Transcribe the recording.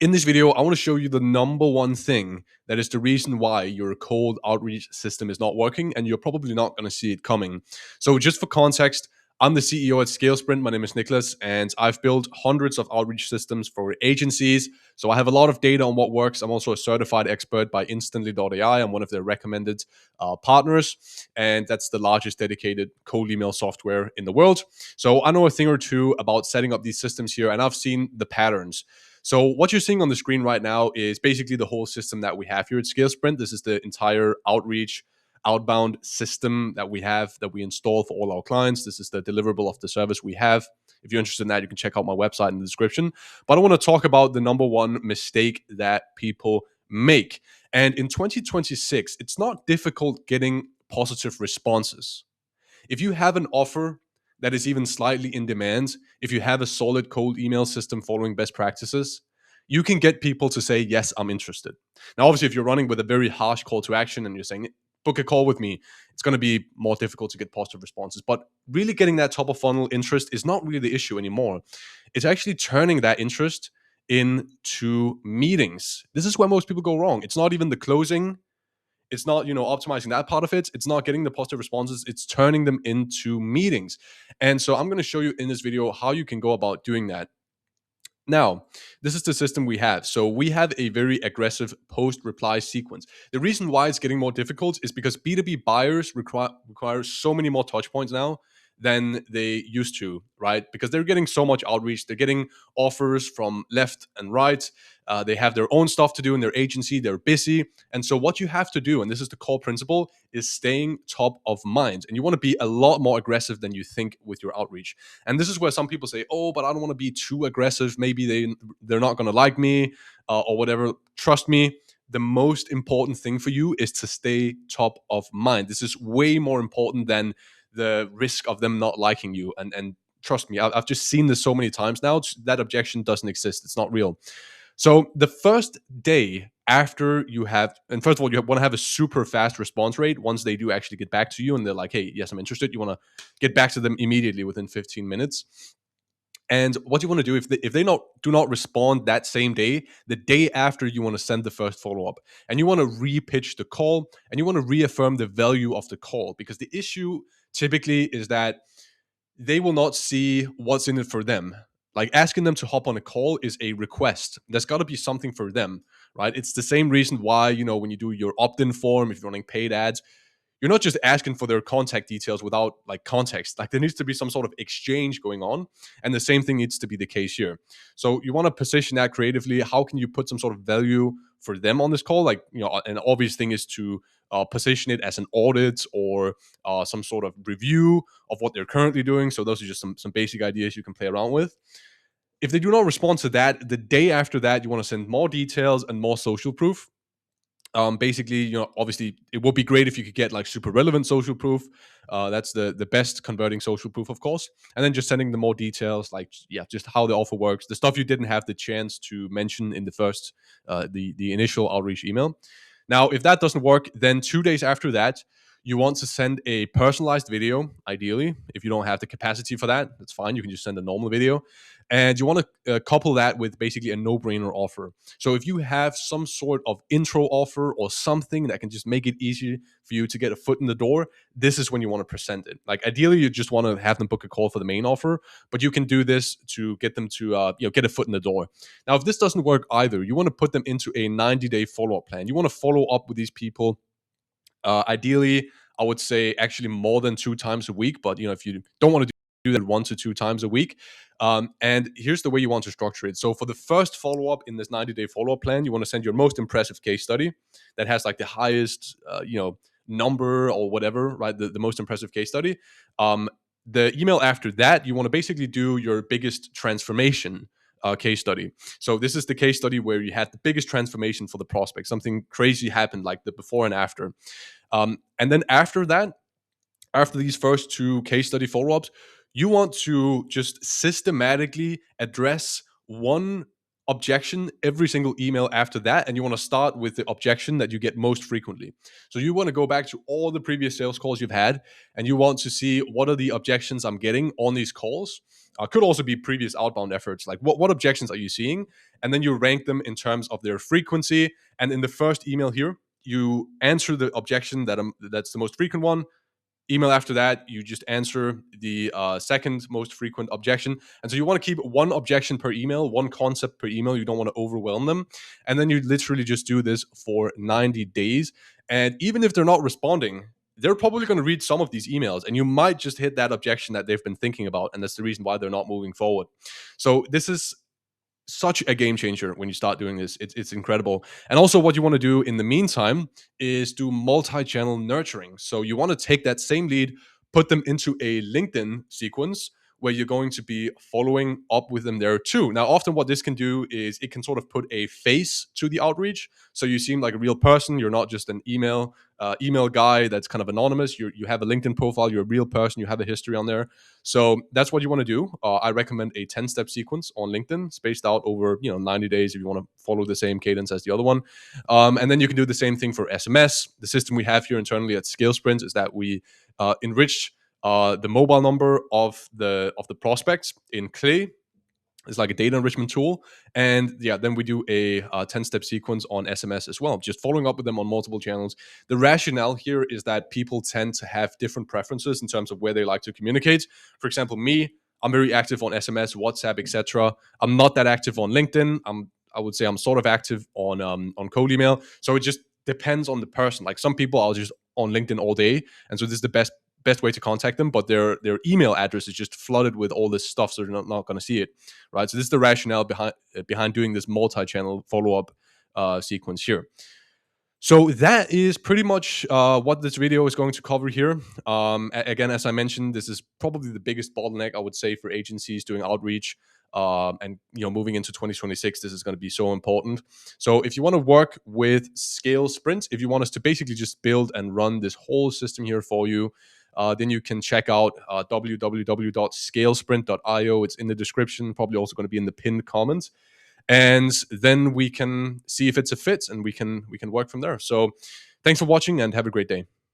In this video, I want to show you the number one thing that is the reason why your cold outreach system is not working, and you're probably not going to see it coming. So, just for context, I'm the CEO at ScaleSprint. My name is Nicholas, and I've built hundreds of outreach systems for agencies. So, I have a lot of data on what works. I'm also a certified expert by Instantly.ai. I'm one of their recommended partners, and that's the largest dedicated cold email software in the world. So, I know a thing or two about setting up these systems here, and I've seen the patterns. So what you're seeing on the screen right now is basically the whole system that we have here at ScaleSprint. This is the entire outreach outbound system that we have that we install for all our clients. This is the deliverable of the service we have. If you're interested in that, you can check out my website in the description. But I want to talk about the number one mistake that people make. And in 2026, it's not difficult getting positive responses. If you have an offer that is even slightly in demand, if you have a solid cold email system following best practices, you can get people to say, yes, I'm interested. Now, obviously, if you're running with a very harsh call to action and you're saying, book a call with me, it's going to be more difficult to get positive responses. But really getting that top of funnel interest is not really the issue anymore. It's actually turning that interest into meetings. This is where most people go wrong. It's not even the closing, it's not optimizing that part of it, it's not getting the positive responses, it's turning them into meetings. And so I'm going to show you in this video how you can go about doing that. Now, this is the system we have. So we have a very aggressive post reply sequence. The reason why it's getting more difficult is because B2B buyers require so many more touch points now than they used to, right? Because they're getting so much outreach, they're getting offers from left and right. They have their own stuff to do in their agency, they're busy. And so what you have to do, and this is the core principle, is staying top of mind. And you want to be a lot more aggressive than you think with your outreach. And this is where some people say, oh, but I don't want to be too aggressive. Maybe they're not going to like me or whatever. Trust me, the most important thing for you is to stay top of mind. This is way more important than the risk of them not liking you. And trust me, I've just seen this so many times now. That objection doesn't exist. It's not real. So the first day after you have, and first of all, you want to have a super fast response rate once they do actually get back to you and they're like, hey, yes, I'm interested. You want to get back to them immediately within 15 minutes. And what you want to do if they do not respond that same day, the day after, you want to send the first follow up, and you want to re-pitch the call, and you want to reaffirm the value of the call, because the issue typically is that they will not see what's in it for them. Like asking them to hop on a call is a request. There's got to be something for them, right? It's the same reason why, when you do your opt-in form, if you're running paid ads, you're not just asking for their contact details without like context. Like there needs to be some sort of exchange going on. And the same thing needs to be the case here. So you want to position that creatively. How can you put some sort of value for them on this call? Like, an obvious thing is to position it as an audit or some sort of review of what they're currently doing. So those are just some basic ideas you can play around with. If they do not respond to that, the day after that, you want to send more details and more social proof. Basically, obviously, it would be great if you could get like super relevant social proof. That's the best converting social proof, of course. And then just sending them more details, like just how the offer works, the stuff you didn't have the chance to mention in the first, the initial outreach email. Now, if that doesn't work, then 2 days after that, you want to send a personalized video, ideally. If you don't have the capacity for that, that's fine. You can just send a normal video. And you want to couple that with basically a no-brainer offer. So if you have some sort of intro offer or something that can just make it easy for you to get a foot in the door, this is when you want to present it. Like ideally, you just want to have them book a call for the main offer, but you can do this to get them to get a foot in the door. Now, if this doesn't work either, you want to put them into a 90-day follow-up plan. You want to follow up with these people. Ideally, I would say actually more than 2 times a week, but if you don't want to do that 1 to 2 times a week. And here's the way you want to structure it. So for the first follow-up in this 90-day follow-up plan, you want to send your most impressive case study that has like the highest, number or whatever, right? The most impressive case study. The email after that, you want to basically do your biggest transformation case study. So this is the case study where you had the biggest transformation for the prospect. Something crazy happened, like the before and after. And then after that, after these first 2 case study follow-ups, you want to just systematically address one objection every single email after that, and you want to start with the objection that you get most frequently. So you want to go back to all the previous sales calls you've had, and you want to see what are the objections I'm getting on these calls. Could also be previous outbound efforts, like what objections are you seeing, and then you rank them in terms of their frequency. And in the first email here, you answer the objection that's the most frequent one. Email after that, you just answer the second most frequent objection. And so you want to keep one objection per email, one concept per email. You don't want to overwhelm them. And then you literally just do this for 90 days. And even if they're not responding, they're probably going to read some of these emails, and you might just hit that objection that they've been thinking about. And that's the reason why they're not moving forward. So this is such a game changer when you start doing this. It's incredible. And also, what you want to do in the meantime is do multi-channel nurturing. So you want to take that same lead, put them into a LinkedIn sequence where you're going to be following up with them there too. Now, often what this can do is it can sort of put a face to the outreach, so you seem like a real person. You're not just an email guy that's kind of anonymous. You have a LinkedIn profile. You're a real person. You have a history on there. So that's what you want to do. I recommend a 10-step sequence on LinkedIn, spaced out over 90 days if you want to follow the same cadence as the other one. And then you can do the same thing for SMS. The system we have here internally at ScaleSprint is that we enrich the mobile number of the prospects in Clay. It's like a data enrichment tool. And yeah, then we do a 10-step sequence on SMS as well, just following up with them on multiple channels. The rationale here is that people tend to have different preferences in terms of where they like to communicate. For example, me, I'm very active on SMS, WhatsApp, etc. I'm not that active on LinkedIn. I would say I'm sort of active on cold email. So it just depends on the person. Like some people are just on LinkedIn all day, and so this is the best way to contact them, but their email address is just flooded with all this stuff, so they're not going to see it, right? So this is the rationale behind doing this multi-channel follow-up sequence here. So that is pretty much what this video is going to cover here. Again, as I mentioned, this is probably the biggest bottleneck, I would say, for agencies doing outreach. And moving into 2026, this is going to be so important. So if you want to work with ScaleSprint, if you want us to basically just build and run this whole system here for you, then you can check out www.scalesprint.io. It's in the description, probably also going to be in the pinned comments. And then we can see if it's a fit, and we can work from there. So thanks for watching, and have a great day.